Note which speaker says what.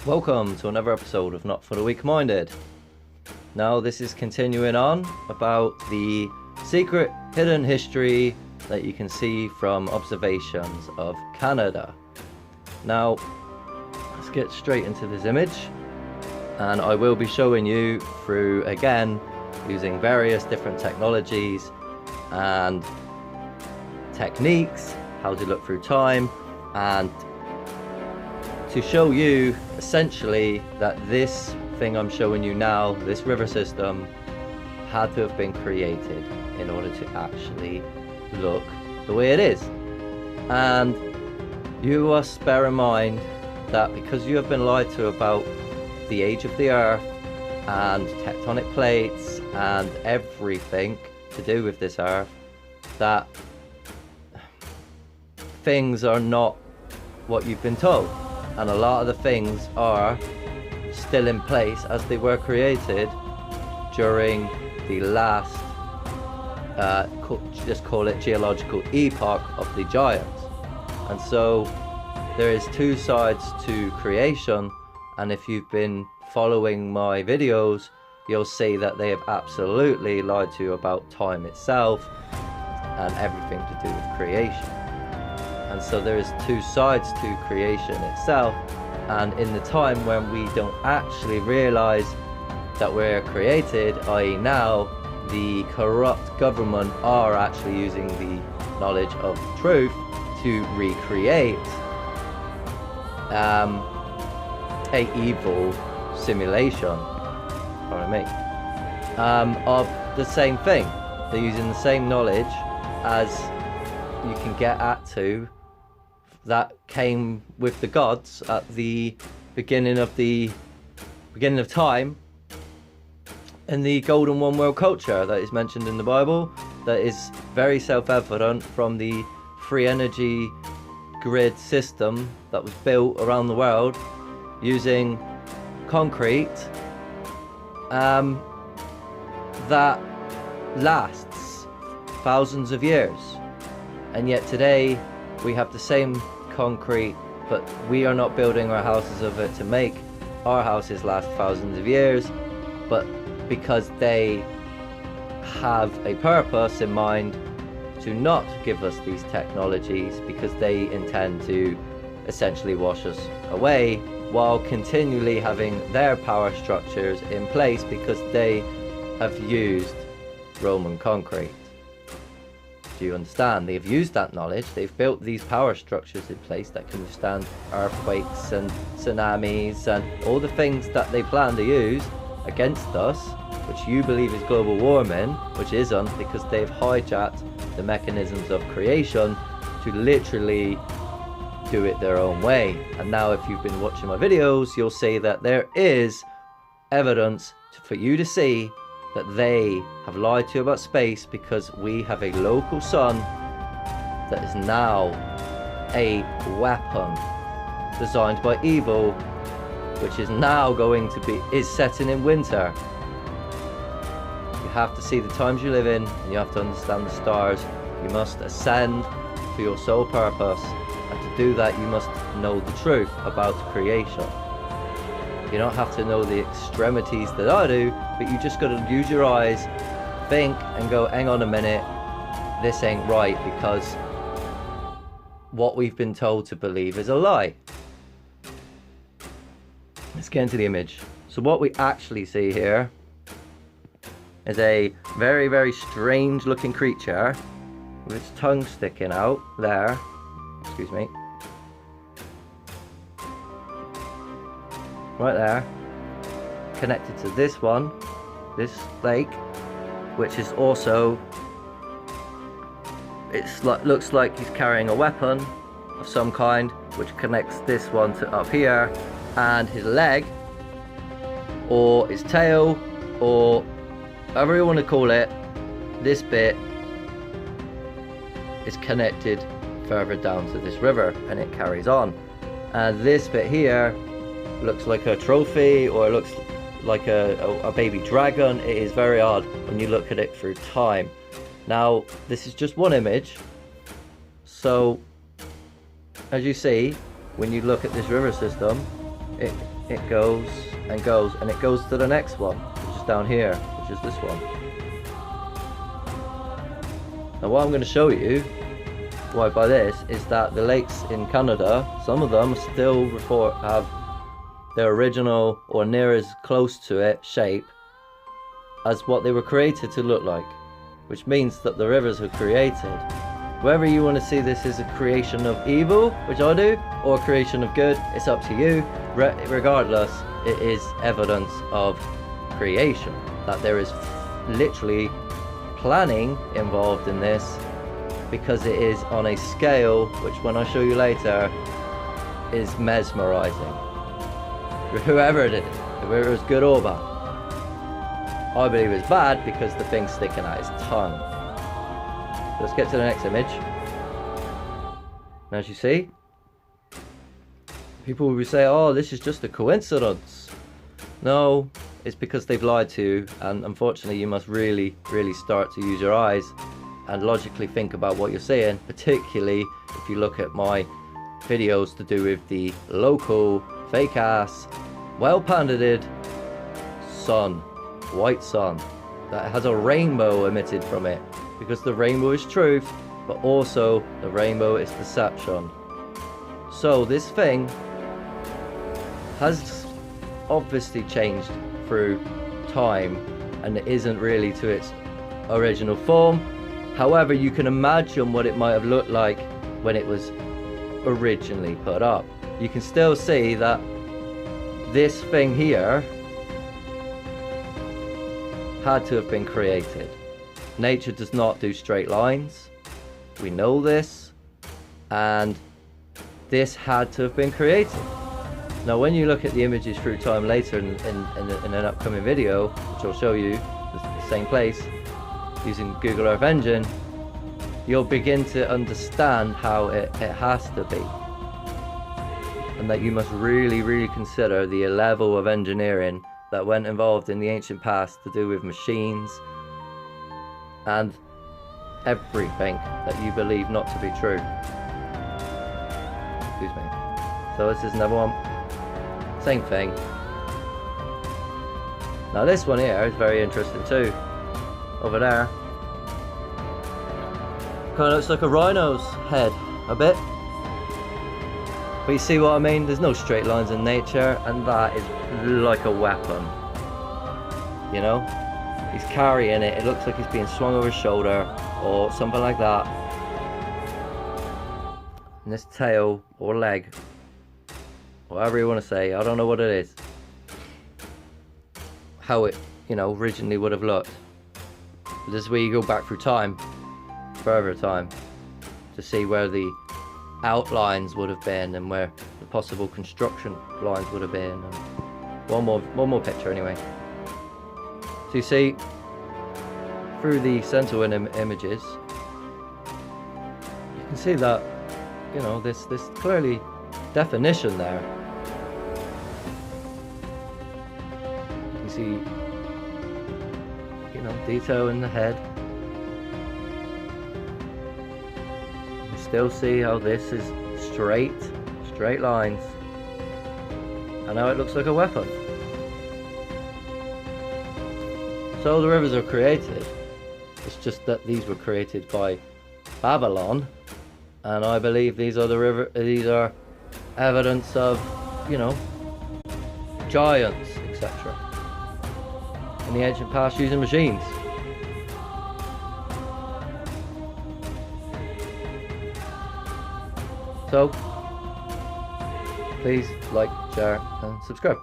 Speaker 1: Welcome to another episode of Not for the Weak Minded. Now this is continuing on about the secret hidden history that you can see from observations of Canada. Now let's get straight into this image, and I will be showing you through, again, using various different technologies and techniques, how to look through time, and to show you essentially that this thing I'm showing you now, this river system, had to have been created in order to actually look the way it is. And you must bear in mind that because you have been lied to about the age of the earth and tectonic plates and everything to do with this earth, that things are not what you've been told. And a lot of the things are still in place as they were created during the last, just call it geological epoch of the giants. And so there is two sides to creation, and if you've been following my videos, you'll see that they have absolutely lied to you about time itself and everything to do with creation. And so there is two sides to creation itself, and in the time when we don't actually realize that we're created, i.e. now, the corrupt government are actually using the knowledge of truth to recreate a evil simulation, pardon me, of the same thing. They're using the same knowledge as you can get at to that came with the gods at the beginning of time in the golden one world culture that is mentioned in the Bible, that is very self-evident from the free energy grid system that was built around the world using concrete that lasts thousands of years. And yet today we have the same concrete, but we are not building our houses of it to make our houses last thousands of years, but because they have a purpose in mind to not give us these technologies, because they intend to essentially wash us away while continually having their power structures in place, because they have used Roman concrete. Do you understand? They've used that knowledge, they've built these power structures in place that can withstand earthquakes and tsunamis and all the things that they plan to use against us, which you believe is global warming, which isn't, because they've hijacked the mechanisms of creation to literally do it their own way. And now if you've been watching my videos, you'll see that there is evidence for you to see that they have lied to you about space, because we have a local sun that is now a weapon designed by evil, which is now is setting in winter. You have to see the times you live in, and you have to understand the stars. You must ascend to your sole purpose, and to do that you must know the truth about creation. You don't have to know the extremities that I do, but you just got to use your eyes, think, and go, hang on a minute, this ain't right, because what we've been told to believe is a lie. Let's get into the image. So what we actually see here is a very, very strange looking creature with its tongue sticking out there. Excuse me. Right there, connected to this lake, which is also, looks like he's carrying a weapon of some kind, which connects this one to up here, and his leg, or his tail, or however you want to call it, this bit is connected further down to this river, and it carries on. And this bit here looks like a trophy, or it looks like a baby dragon. It is very odd when you look at it through time. Now this is just one image, so as you see, when you look at this river system, it goes and goes, and it goes to the next one, which is down here, which is this one. Now what I'm going to show you why by this is that the lakes in Canada, some of them still have their original or near as close to it shape as what they were created to look like, which means that the rivers are created. Whether you want to see this as a creation of evil, which I do, or a creation of good, it's up to you. Regardless, it is evidence of creation, that there is literally planning involved in this, because it is on a scale which, when I show you later, is mesmerizing. Whoever it is, whether it was good or bad. I believe it's bad because the thing's sticking out its tongue. So let's get to the next image. And as you see, people will say, oh, this is just a coincidence. No, it's because they've lied to you, and unfortunately you must really, really start to use your eyes and logically think about what you're saying, particularly if you look at my videos to do with the local fake ass, well patented sun, white sun, that has a rainbow emitted from it, because the rainbow is truth, but also the rainbow is deception. So this thing has obviously changed through time, and it isn't really to its original form. However, you can imagine what it might have looked like when it was originally put up. You can still see that this thing here had to have been created. Nature does not do straight lines. We know this, and this had to have been created. Now when you look at the images through time later in an upcoming video, which I'll show you the same place using Google Earth Engine, you'll begin to understand how it has to be, and that you must really, really consider the level of engineering that went involved in the ancient past to do with machines and everything that you believe not to be true. Excuse me. So this is another one. Same thing. Now this one here is very interesting too. Over there, kind of looks like a rhino's head a bit. But you see what I mean? There's no straight lines in nature, and that is like a weapon. You know? He's carrying it. It looks like he's being swung over his shoulder or something like that. And this tail or leg, whatever you want to say, I don't know what it is, how it, you know, originally would have looked. But this is where you go back through time, further time, to see where the outlines would have been and where the possible construction lines would have been. And one more picture anyway. So you see, through the central images, you can see that, you know, this clearly definition there. You can see, you know, detail in the head. You still see how this is straight lines, and now it looks like a weapon. So the rivers are created. It's just that these were created by Babylon, and I believe these are evidence of, you know, giants, etc. in the ancient past using machines. So please like, share and subscribe.